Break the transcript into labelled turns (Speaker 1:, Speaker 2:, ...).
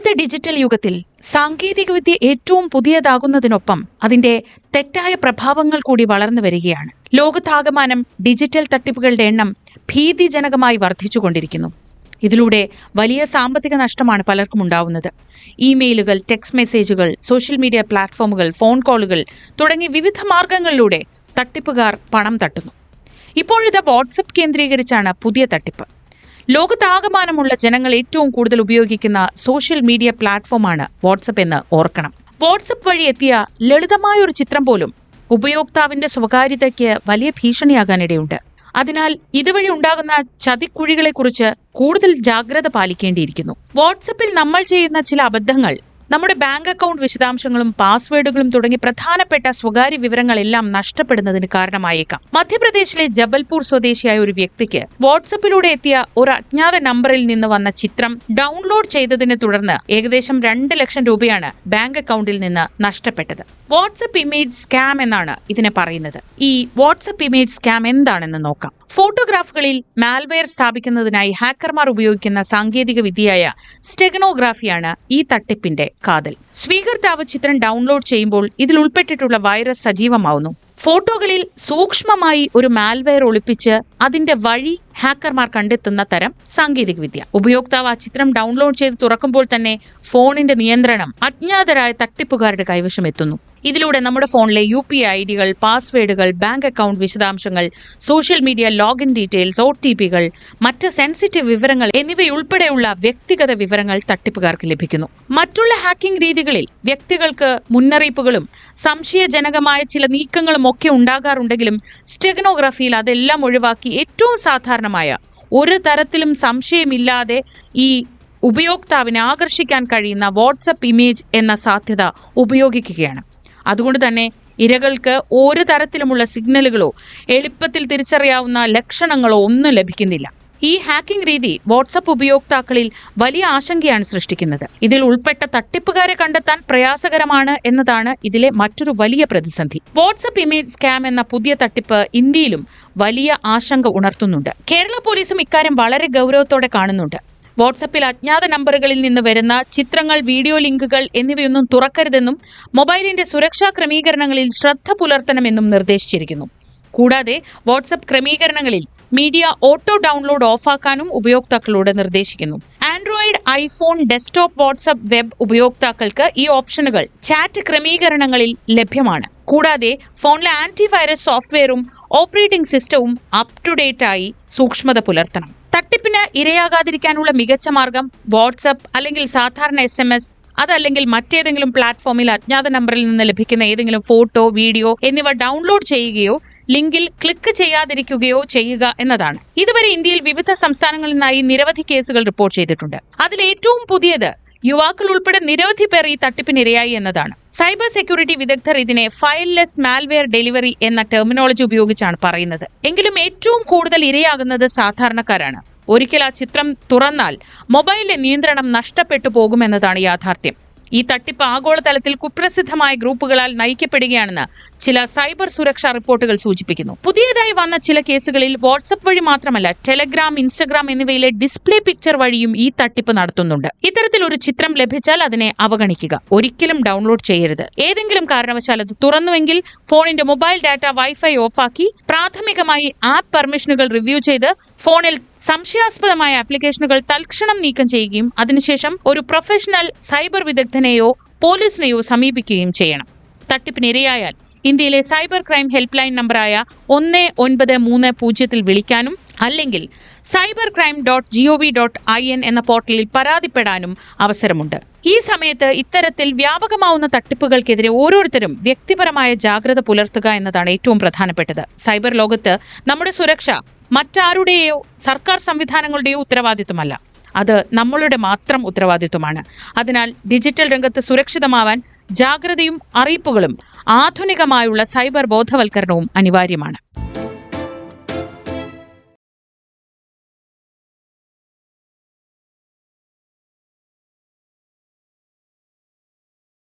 Speaker 1: ഇന്നത്തെ ഡിജിറ്റൽ യുഗത്തിൽ സാങ്കേതികവിദ്യ ഏറ്റവും പുതിയതാകുന്നതിനൊപ്പം അതിന്റെ തെറ്റായ പ്രഭാവങ്ങൾ കൂടി വളർന്നു വരികയാണ്. ലോകത്താകമാനം ഡിജിറ്റൽ തട്ടിപ്പുകളുടെ എണ്ണം ഭീതിജനകമായി വർദ്ധിച്ചുകൊണ്ടിരിക്കുന്നു. ഇതിലൂടെ വലിയ സാമ്പത്തിക നഷ്ടമാണ് പലർക്കും ഉണ്ടാവുന്നത്. ഇമെയിലുകൾ, ടെക്സ്റ്റ് മെസ്സേജുകൾ, സോഷ്യൽ മീഡിയ പ്ലാറ്റ്ഫോമുകൾ, ഫോൺ കോളുകൾ തുടങ്ങി വിവിധ മാർഗങ്ങളിലൂടെ തട്ടിപ്പുകാർ പണം തട്ടുന്നു. ഇപ്പോഴിത് വാട്സപ്പ് കേന്ദ്രീകരിച്ചാണ് പുതിയ തട്ടിപ്പ്. ലോകത്താകമാനമുള്ള ജനങ്ങൾ ഏറ്റവും കൂടുതൽ ഉപയോഗിക്കുന്ന സോഷ്യൽ മീഡിയ പ്ലാറ്റ്ഫോമാണ് വാട്സപ്പ് എന്ന് ഓർക്കണം. വാട്സപ്പ് വഴി എത്തിയ ലളിതമായ ഒരു ചിത്രം പോലും ഉപയോക്താവിന്റെ സ്വകാര്യതയ്ക്ക് വലിയ ഭീഷണിയാകാനിടയുണ്ട്. അതിനാൽ ഇതുവഴി ഉണ്ടാകുന്ന ചതിക്കുഴികളെക്കുറിച്ച് കൂടുതൽ ജാഗ്രത പാലിക്കേണ്ടിയിരിക്കുന്നു. വാട്സപ്പിൽ നമ്മൾ ചെയ്യുന്ന ചില അബദ്ധങ്ങൾ നമ്മുടെ ബാങ്ക് അക്കൗണ്ട് വിശദാംശങ്ങളും പാസ്വേഡുകളും തുടങ്ങി പ്രധാനപ്പെട്ട സ്വകാര്യ വിവരങ്ങളെല്ലാം നഷ്ടപ്പെടുന്നതിന് കാരണമായേക്കാം. മധ്യപ്രദേശിലെ ജബൽപൂർ സ്വദേശിയായ ഒരു വ്യക്തിക്ക് വാട്സപ്പിലൂടെ എത്തിയ ഒരു അജ്ഞാത നമ്പറിൽ നിന്ന് വന്ന ചിത്രം ഡൗൺലോഡ് ചെയ്തതിനെ തുടർന്ന് ഏകദേശം 2 ലക്ഷം രൂപയാണ് ബാങ്ക് അക്കൗണ്ടിൽ നിന്ന് നഷ്ടപ്പെട്ടത്. വാട്സപ്പ് ഇമേജ് സ്കാം എന്നാണ് ഇതിനെ പറയുന്നത്. ഈ വാട്സപ്പ് ഇമേജ് സ്കാം എന്താണെന്ന് നോക്കാം. ഫോട്ടോഗ്രാഫുകളിൽ മാൽവെയർ സ്ഥാപിക്കുന്നതിനായി ഹാക്കർമാർ ഉപയോഗിക്കുന്ന സാങ്കേതിക വിദ്യയായ സ്റ്റെഗനോഗ്രാഫിയാണ് ഈ തട്ടിപ്പിന്റെ കാതൽ. സ്വീകർത്താവ് ചിത്രം ഡൗൺലോഡ് ചെയ്യുമ്പോൾ ഇതിൽ ഉൾപ്പെട്ടിട്ടുള്ള വൈറസ് സജീവമാവുന്നു. ഫോട്ടോകളിൽ സൂക്ഷ്മമായി ഒരു മാൽവെയർ ഒളിപ്പിച്ച് അതിന്റെ വഴി ഹാക്കർമാർ കണ്ടെത്തുന്ന തരം സാങ്കേതികവിദ്യ. ഉപയോക്താവ് ആ ചിത്രം ഡൗൺലോഡ് ചെയ്ത് തുറക്കുമ്പോൾ തന്നെ ഫോണിന്റെ നിയന്ത്രണം അജ്ഞാതരായ തട്ടിപ്പുകാരുടെ കൈവശം എത്തുന്നു. ഇതിലൂടെ നമ്മുടെ ഫോണിലെ UPI ഐഡികൾ, പാസ്വേഡുകൾ, ബാങ്ക് അക്കൗണ്ട് വിശദാംശങ്ങൾ, സോഷ്യൽ മീഡിയ ലോഗിൻ ഡീറ്റെയിൽസ്, OTPകൾ, മറ്റ് സെൻസിറ്റീവ് വിവരങ്ങൾ എന്നിവയുൾപ്പെടെയുള്ള വ്യക്തിഗത വിവരങ്ങൾ തട്ടിപ്പുകാർക്ക് ലഭിക്കുന്നു. മറ്റുള്ള ഹാക്കിംഗ് രീതികളിൽ വ്യക്തികൾക്ക് മുന്നറിയിപ്പുകളും സംശയജനകമായ ചില നീക്കങ്ങളും ഒക്കെ ഉണ്ടാകാറുണ്ടെങ്കിലും സ്റ്റെഗനോഗ്രാഫിയിൽ അതെല്ലാം ഒഴിവാക്കി ഏറ്റവും സാധാരണമായ ഒരു തരത്തിലും സംശയമില്ലാതെ ഈ ഉപയോക്താവിനെ ആകർഷിക്കാൻ കഴിയുന്ന വാട്സപ്പ് ഇമേജ് എന്ന സാധ്യത ഉപയോഗിക്കുകയാണ്. അതുകൊണ്ട് തന്നെ ഇരകൾക്ക് ഒരു തരത്തിലുമുള്ള സിഗ്നലുകളോ എളുപ്പത്തിൽ തിരിച്ചറിയാവുന്ന ലക്ഷണങ്ങളോ ഒന്നും ലഭിക്കുന്നില്ല. ഈ ഹാക്കിംഗ് രീതി വാട്സപ്പ് ഉപയോക്താക്കളിൽ വലിയ ആശങ്കയാണ് സൃഷ്ടിക്കുന്നത്. ഇതിൽ ഉൾപ്പെട്ട തട്ടിപ്പുകാരെ കണ്ടെത്താൻ പ്രയാസകരമാണ് എന്നതാണ് ഇതിലെ മറ്റൊരു വലിയ പ്രതിസന്ധി. വാട്സപ്പ് ഇമേജ് സ്കാം എന്ന പുതിയ തട്ടിപ്പ് ഇന്ത്യയിലും വലിയ ആശങ്ക ഉണർത്തുന്നുണ്ട്. കേരള പോലീസും ഇക്കാര്യം വളരെ ഗൗരവത്തോടെ കാണുന്നുണ്ട്. വാട്സപ്പിൽ അജ്ഞാത നമ്പറുകളിൽ നിന്ന് വരുന്ന ചിത്രങ്ങൾ, വീഡിയോ ലിങ്കുകൾ എന്നിവയൊന്നും തുറക്കരുതെന്നും മൊബൈലിന്റെ സുരക്ഷാ ക്രമീകരണങ്ങളിൽ ശ്രദ്ധ പുലർത്തണമെന്നും നിർദ്ദേശിച്ചിരിക്കുന്നു. കൂടാതെ വാട്സപ്പ് ക്രമീകരണങ്ങളിൽ മീഡിയ ഓട്ടോ ഡൗൺലോഡ് ഓഫാക്കാനും ഉപയോക്താക്കളോട് നിർദ്ദേശിക്കുന്നു. Android, iPhone, desktop WhatsApp web ഉപയോക്താക്കൾക്ക് ഈ ഓപ്ഷനുകൾ ചാറ്റ് ക്രമീകരണങ്ങളിൽ ലഭ്യമാണ്. കൂടാതെ ഫോണിലെ ആന്റിവൈറസ് സോഫ്റ്റ്വെയറും ഓപ്പറേറ്റിംഗ് സിസ്റ്റവും അപ് ടു ഡേറ്റ് ആയി സൂക്ഷ്മത പുലർത്തണം. തട്ടിപ്പിന് ഇരയാകാതിരിക്കാനുള്ള മികച്ച മാർഗം വാട്സപ്പ് അല്ലെങ്കിൽ സാധാരണ SMS അതല്ലെങ്കിൽ മറ്റേതെങ്കിലും പ്ലാറ്റ്ഫോമിൽ അജ്ഞാത നമ്പറിൽ നിന്ന് ലഭിക്കുന്ന ഏതെങ്കിലും ഫോട്ടോ, വീഡിയോ എന്നിവ ഡൗൺലോഡ് ചെയ്യുകയോ ലിങ്കിൽ ക്ലിക്ക് ചെയ്യാതിരിക്കുകയോ ചെയ്യുക എന്നതാണ്. ഇതുവരെ ഇന്ത്യയിൽ വിവിധ സംസ്ഥാനങ്ങളിൽ നിന്നായി നിരവധി കേസുകൾ റിപ്പോർട്ട് ചെയ്തിട്ടുണ്ട്. അതിൽ ഏറ്റവും പുതിയത് യുവാക്കൾ ഉൾപ്പെടെ നിരവധി പേർ ഈ തട്ടിപ്പിനിരയായി എന്നതാണ്. സൈബർ സെക്യൂരിറ്റി വിദഗ്ധർ ഇതിനെ ഫയൽലെസ് മാൽവെയർ ഡെലിവറി എന്ന ടെർമിനോളജി ഉപയോഗിച്ചാണ് പറയുന്നത്. എങ്കിലും ഏറ്റവും കൂടുതൽ ഇരയാകുന്നത് സാധാരണക്കാരാണ്. ഒരിക്കൽ ആ ചിത്രം തുറന്നാൽ മൊബൈലിലെ നിയന്ത്രണം നഷ്ടപ്പെട്ടു പോകുമെന്നതാണ് യാഥാർത്ഥ്യം. ഈ തട്ടിപ്പ് ആഗോളതലത്തിൽ കുപ്രസിദ്ധമായ ഗ്രൂപ്പുകളാൽ നയിക്കപ്പെടുകയാണെന്ന് ചില സൈബർ സുരക്ഷാ റിപ്പോർട്ടുകൾ സൂചിപ്പിക്കുന്നു. പുതിയതായി വന്ന ചില കേസുകളിൽ വാട്സപ്പ് വഴി മാത്രമല്ല ടെലഗ്രാം, ഇൻസ്റ്റഗ്രാം എന്നിവയിലെ ഡിസ്പ്ലേ പിക്ചർ വഴിയും ഈ തട്ടിപ്പ് നടത്തുന്നുണ്ട്. ഇത്തരത്തിൽ ഒരു ചിത്രം ലഭിച്ചാൽ അതിനെ അവഗണിക്കുക. ഒരിക്കലും ഡൗൺലോഡ് ചെയ്യരുത്. ഏതെങ്കിലും കാരണവശാൽ അത് തുറന്നുവെങ്കിൽ ഫോണിന്റെ മൊബൈൽ ഡാറ്റ, വൈഫൈ ഓഫാക്കി പ്രാഥമികമായി ആപ്പ് പെർമിഷനുകൾ റിവ്യൂ ചെയ്ത് ഫോണിൽ സംശയാസ്പദമായ ആപ്ലിക്കേഷനുകൾ തൽക്ഷണം നീക്കം ചെയ്യുകയും അതിനുശേഷം ഒരു പ്രൊഫഷണൽ സൈബർ വിദഗ്ധനെയോ പോലീസിനെയോ സമീപിക്കുകയും ചെയ്യണം. തട്ടിപ്പിനിരയായാൽ ഇന്ത്യയിലെ സൈബർ ക്രൈം ഹെൽപ്പ് ലൈൻ നമ്പറായ 1930 വിളിക്കാനും അല്ലെങ്കിൽ cybercrime.gov.in എന്ന പോർട്ടലിൽ പരാതിപ്പെടാനും അവസരമുണ്ട്. ഈ സമയത്ത് ഇത്തരത്തിൽ വ്യാപകമാവുന്ന തട്ടിപ്പുകൾക്കെതിരെ ഓരോരുത്തരും വ്യക്തിപരമായ ജാഗ്രത പുലർത്തുക എന്നതാണ് ഏറ്റവും പ്രധാനപ്പെട്ടത്. സൈബർ ലോകത്ത് നമ്മുടെ സുരക്ഷ മറ്റാരുടെയോ സർക്കാർ സംവിധാനങ്ങളുടെയോ ഉത്തരവാദിത്വമല്ല, അത് നമ്മളുടെ മാത്രം ഉത്തരവാദിത്വമാണ്. അതിനാൽ ഡിജിറ്റൽ രംഗത്ത് സുരക്ഷിതമാവാൻ ജാഗ്രതയും അറിയിപ്പുകളും ആധുനികമായുള്ള സൈബർ ബോധവൽക്കരണവും അനിവാര്യമാണ്.